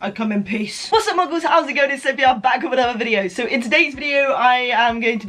I come in peace. What's up, muggles? How's it going? It's Sophie. I'm back with another video. So in today's video, I'm going to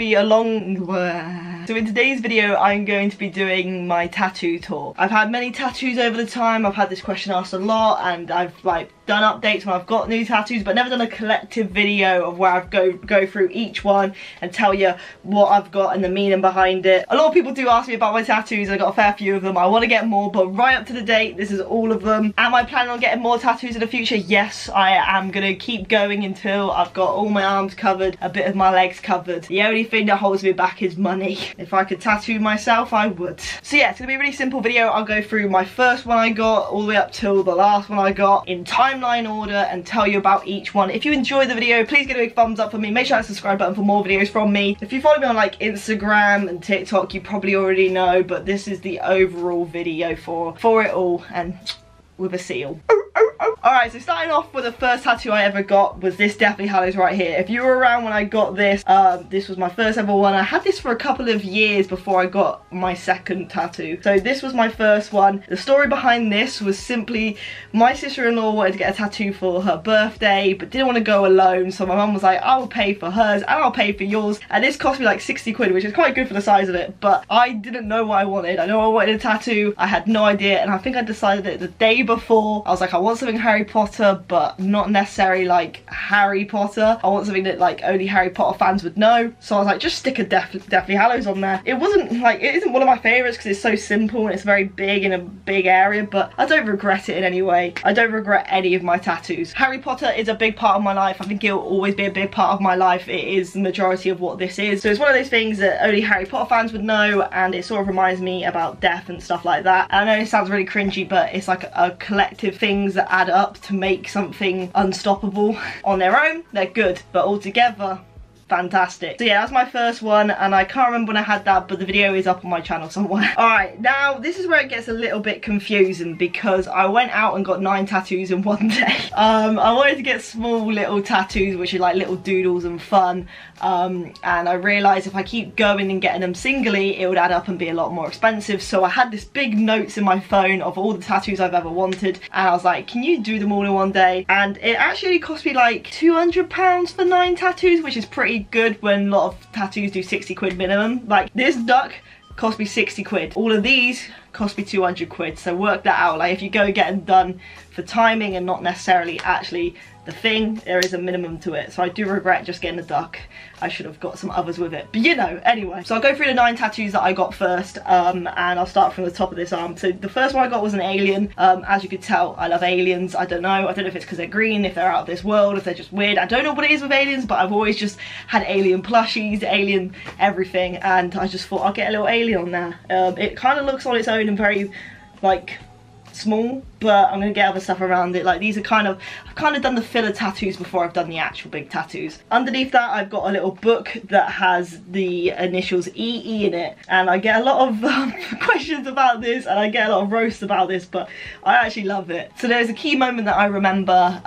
be doing my tattoo tour. I've had many tattoos over the time. I've had this question asked a lot, and I've like done updates when I've got new tattoos, but never done a collective video of where I've go through each one and tell you what I've got and the meaning behind it. A lot of people do ask me about my tattoos. I got a fair few of them. I want to get more, but right up to the date, this is all of them. Am I planning on getting more tattoos in the future? Yes, I am gonna keep going until I've got all my arms covered, a bit of my legs covered. The only thing that holds me back is money. If I could tattoo myself, I would. So yeah, it's gonna be a really simple video. I'll go through my first one I got all the way up till the last one I got in timeline order and tell you about each one. If you enjoyed the video, please give it a big thumbs up for me. Make sure to hit the subscribe button for more videos from me. If you follow me on like Instagram and TikTok, you probably already know, but this is the overall video for it all, and with a seal. Alright, so starting off with the first tattoo I ever got was this Deathly Hallows right here. If you were around when I got this, this was my first ever one. I had this for a couple of years before I got my second tattoo. So this was my first one. The story behind this was simply my sister-in-law wanted to get a tattoo for her birthday, but didn't want to go alone. So my mum was like, I will pay for hers and I'll pay for yours. And this cost me like 60 quid, which is quite good for the size of it. But I didn't know what I wanted. I know I wanted a tattoo. I had no idea. And I think I decided it the day before. I was like, I want something Harry Potter, but not necessarily like Harry Potter. I want something that like only Harry Potter fans would know. So I was like, just stick a Deathly Hallows on there. It wasn't like, it isn't one of my favourites because it's so simple and it's very big in a big area, but I don't regret it in any way. I don't regret any of my tattoos. Harry Potter is a big part of my life. I think it will always be a big part of my life. It is the majority of what this is. So it's one of those things that only Harry Potter fans would know, and it sort of reminds me about death and stuff like that. And I know it sounds really cringy, but it's like a collective things that add up to make something unstoppable. On their own, they're good, but all together, fantastic. So yeah, that's my first one, and I can't remember when I had that, but the video is up on my channel somewhere. Alright, now this is where it gets a little bit confusing because I went out and got 9 tattoos in one day. I wanted to get small little tattoos, which are like little doodles and fun, and I realised if I keep going and getting them singly, it would add up and be a lot more expensive. So I had this big notes in my phone of all the tattoos I've ever wanted, and I was like, can you do them all in one day? And it actually cost me like £200 for 9 tattoos, which is pretty good when a lot of tattoos do 60 quid minimum. Like this duck cost me 60 quid. All of these cost me 200 quid. So work that out. Like if you go get them done for timing and not necessarily actually the thing, there is a minimum to it. So I do regret just getting the duck. I should have got some others with it, but you know, anyway. So I'll go through the 9 tattoos that I got first, and I'll start from the top of this arm. So the first one I got was an alien. As you could tell, I love aliens. I don't know if it's because they're green, if they're out of this world, if they're just weird. I don't know what it is with aliens, but I've always just had alien plushies, alien everything, and I just thought I'll get a little alien on there. It kind of looks on its own and very like small, but I'm gonna get other stuff around it. Like these are I've kind of done the filler tattoos before I've done the actual big tattoos. Underneath that I've got a little book that has the initials EE in it, and I get a lot of questions about this, and I get a lot of roasts about this, but I actually love it. So there's a key moment that I remember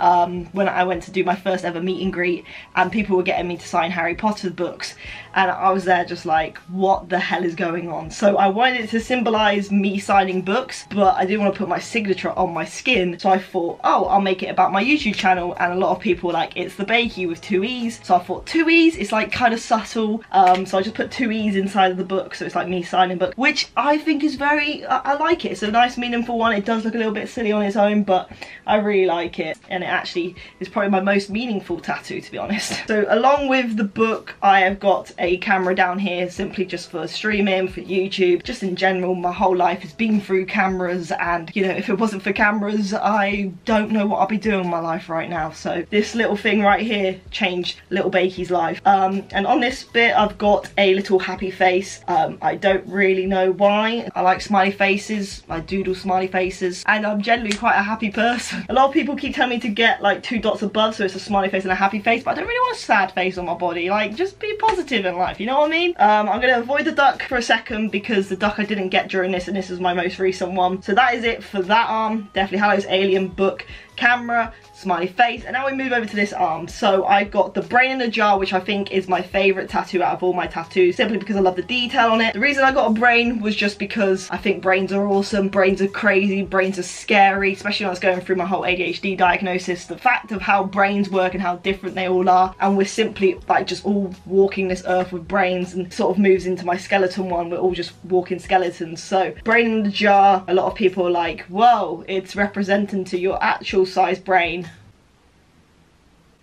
when I went to do my first ever meet and greet, and people were getting me to sign Harry Potter books, and I was there just like, what the hell is going on? So I wanted it to symbolise me signing books, but I didn't want to put my signature on my skin, so I thought, oh, I'll make it about my YouTube channel. And a lot of people were like, it's TheBakeey with 2 E's. So I thought 2 E's is like kind of subtle, so I just put 2 E's inside of the book, so it's like me signing book, which I think is very, I like it. It's a nice meaningful one. It does look a little bit silly on its own, but I really like it, and it actually is probably my most meaningful tattoo, to be honest. So along with the book, I have got a camera down here, simply just for streaming, for YouTube, just in general. My whole life has been through cameras, and you know, if it wasn't for cameras, I don't know what I'll be doing in my life right now. So this little thing right here changed little Bakey's life. And on this bit I've got a little happy face. I don't really know why. I like smiley faces, I doodle smiley faces, and I'm generally quite a happy person. A lot of people keep telling me to get like 2 dots above, so it's a smiley face and a happy face, but I don't really want a sad face on my body. Like, just be positive in life, you know what I mean? I'm gonna avoid the duck for a second because the duck I didn't get during this, and this is my most recent one. So that is it for that arm. Deathly Hallows alien book camera, smiley face, and now we move over to this arm. So I got the brain in a jar, which I think is my favourite tattoo out of all my tattoos, simply because I love the detail on it. The reason I got a brain was just because I think brains are awesome, brains are crazy, brains are scary, especially when I was going through my whole ADHD diagnosis. The fact of how brains work and how different they all are, and we're simply like just all walking this earth with brains, and sort of moves into my skeleton one, we're all just walking skeletons. So brain in the jar, a lot of people are like, whoa, it's representing to your actual size brain.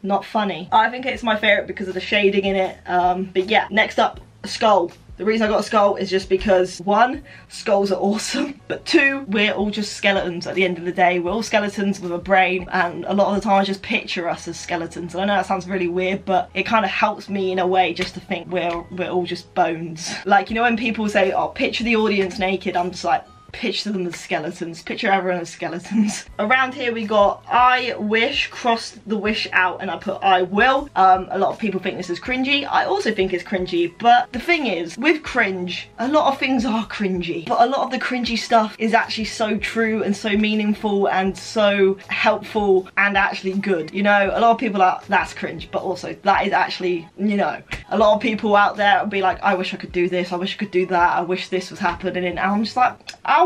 Not funny. I think it's my favourite because of the shading in it. But yeah, next up, a skull. The reason I got a skull is just because, one, skulls are awesome, but two, we're all just skeletons at the end of the day. We're all skeletons with a brain, and a lot of the time I just picture us as skeletons. And I know that sounds really weird, but it kind of helps me in a way just to think we're all just bones. Like, you know when people say, oh, picture the audience naked, I'm just like, picture them as skeletons, picture everyone as skeletons. Around here we got I wish, crossed the wish out, and I put I will. A lot of people think this is cringy. I also think it's cringy, but the thing is, with cringe, a lot of things are cringy, but a lot of the cringy stuff is actually so true and so meaningful and so helpful and actually good. You know, a lot of people are, that's cringe, but also that is actually, you know, a lot of people out there will be like, I wish I could do this, I wish I could do that, I wish this was happening, and I'm just like, I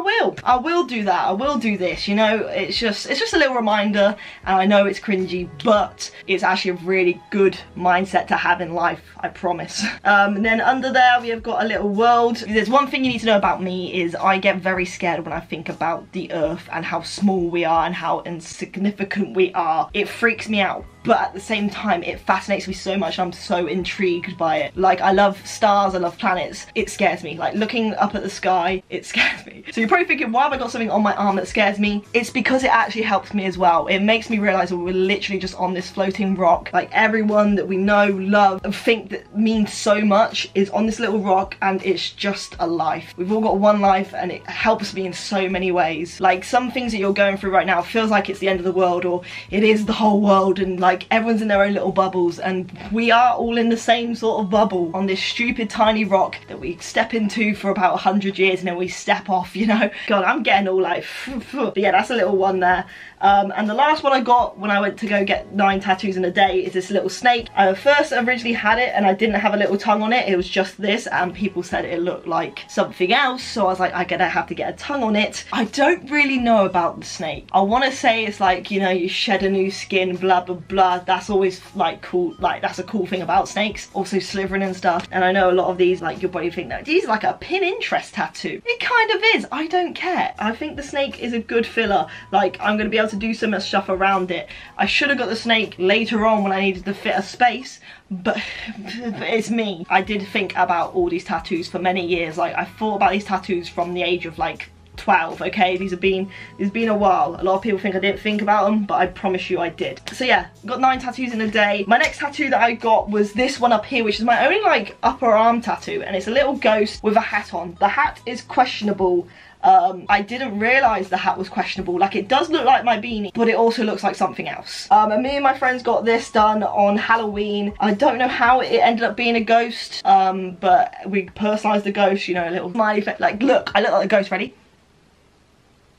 will do that, I will do this, you know. It's just a little reminder, and I know it's cringy, but it's actually a really good mindset to have in life, I promise. And then under there we have got a little world. There's one thing you need to know about me is I get very scared when I think about the earth and how small we are and how insignificant we are. It freaks me out, but at the same time it fascinates me so much and I'm so intrigued by it. Like, I love stars, I love planets. It scares me. Like, looking up at the sky, it scares me. So you're probably thinking, why have I got something on my arm that scares me? It's because it actually helps me as well. It makes me realise that we're literally just on this floating rock. Like, everyone that we know, love, and think that means so much is on this little rock, and it's just a life. We've all got one life, and it helps me in so many ways. Like, some things that you're going through right now feels like it's the end of the world, or it is the whole world, and like everyone's in their own little bubbles, and we are all in the same sort of bubble on this stupid tiny rock that we step into for about 100 years and then we step off, you know. God, I'm getting all like but yeah, that's a little one there. And the last one I got when I went to go get 9 tattoos in a day is this little snake. I first originally had it and I didn't have a little tongue on it, it was just this, and people said it looked like something else, so I was like, I'm gonna have to get a tongue on it. I don't really know about the snake. I want to say it's like, you know, you shed a new skin, blah blah blah. That's always like cool, like that's a cool thing about snakes. Also slithering and stuff, and I know a lot of these, like, you'll probably think that these are like a pin interest tattoo. It kind of is. I don't care. I think the snake is a good filler. Like, I'm gonna be able to do so much stuff around it. I should have got the snake later on when I needed to fit a space, but it's me. I did think about all these tattoos for many years. Like, I thought about these tattoos from the age of like 12, okay? These have been a while. A lot of people think I didn't think about them, but I promise you I did. So yeah, got 9 tattoos in a day. My next tattoo that I got was this one up here, which is my only like upper arm tattoo, and it's a little ghost with a hat on. The hat is questionable. I didn't realise the hat was questionable. Like, it does look like my beanie, but it also looks like something else. And me and my friends got this done on Halloween. I don't know how it ended up being a ghost, but we personalised the ghost, you know, a little smiley face. Like, look, I look like a ghost, ready?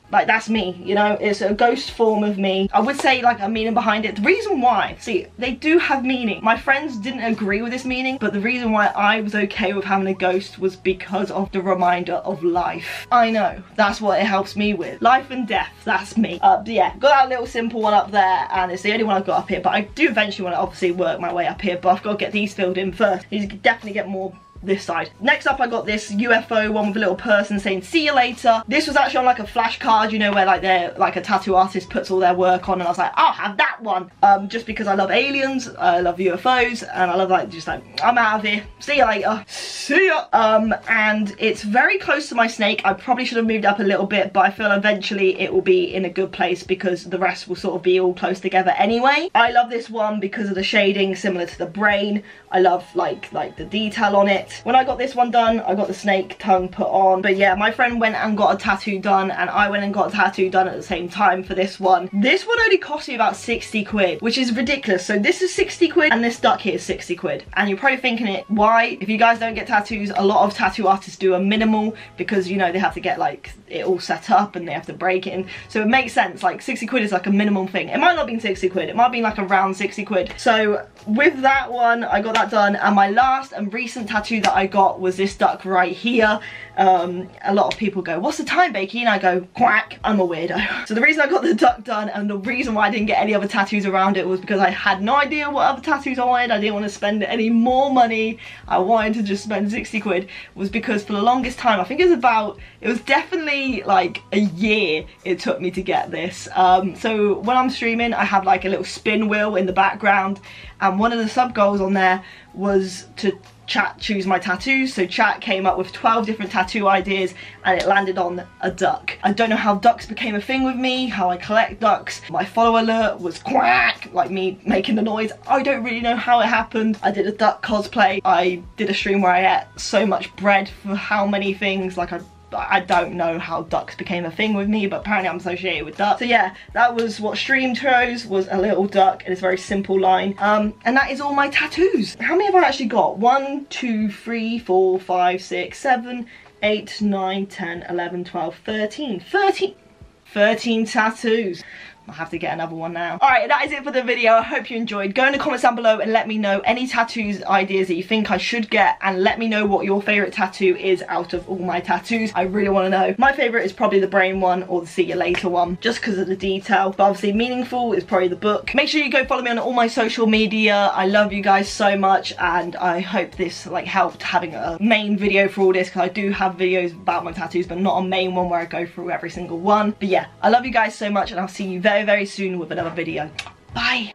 Like, that's me, you know, it's a ghost form of me. I would say like a meaning behind it. The reason why, see, they do have meaning. My friends didn't agree with this meaning, but the reason why I was okay with having a ghost was because of the reminder of life. I know, that's what it helps me with. Life and death, that's me. But yeah, got that little simple one up there, and it's the only one I've got up here, but I do eventually want to obviously work my way up here, but I've got to get these filled in first. Need to definitely get more this side. Next up I got this UFO one with a little person saying see you later. This was actually on like a flashcard, you know, where like they're like a tattoo artist puts all their work on, and I was like, I'll have that one, just because I love aliens, I love UFOs, and I love like just like, I'm out of here, see you later, see ya. And it's very close to my snake. I probably should have moved up a little bit, but I feel eventually it will be in a good place because the rest will sort of be all close together anyway. I love this one because of the shading, similar to the brain. I love like the detail on it. it. When I got this one done, I got the snake tongue put on. But yeah, my friend went and got a tattoo done, and I went and got a tattoo done at the same time for this one. This one only cost me about 60 quid, which is ridiculous. So this is 60 quid and this duck here is 60 quid. And you're probably thinking it, why? If you guys don't get tattoos, a lot of tattoo artists do a minimal because, you know, they have to get like it all set up and they have to break it in. So it makes sense, like 60 quid is like a minimum thing. It might not be 60 quid, it might be like around 60 quid. So with that one, I got that done, and my last and recent tattoo that I got was this duck right here. A lot of people go, what's the time, Bakey? And I go, quack, I'm a weirdo. So the reason I got the duck done and the reason why I didn't get any other tattoos around it was because I had no idea what other tattoos I wanted. I didn't want to spend any more money. I wanted to just spend 60 quid. Was because for the longest time, I think it was definitely like a year it took me to get this. So when I'm streaming, I have like a little spin wheel in the background, and one of the sub goals on there was to chat choose my tattoos. So chat came up with 12 different tattoo ideas and it landed on a duck. I don't know how ducks became a thing with me, how I collect ducks. My follow alert was quack, like me making the noise. I don't really know how it happened. I did a duck cosplay. I did a stream where I ate so much bread for how many things, like I don't know how ducks became a thing with me, but apparently I'm associated with ducks. So yeah, that was what stream chose, was a little duck, and it's a very simple line. And that is all my tattoos. How many have I actually got? 1, 2, 3, 4, 5, 6, 7, 8, 9, 10, 11, 12, 13. 13 tattoos. I'll have to get another one now. Alright, that is it for the video. I hope you enjoyed. Go in the comments down below and let me know any tattoos ideas that you think I should get, and let me know what your favourite tattoo is out of all my tattoos. I really want to know. My favourite is probably the brain one or the see you later one, just because of the detail. But obviously meaningful is probably the book. Make sure you go follow me on all my social media. I love you guys so much, and I hope this like helped having a main video for all this, because I do have videos about my tattoos, but not a main one where I go through every single one. But yeah, I love you guys so much, and I'll see you very soon with another video. Bye.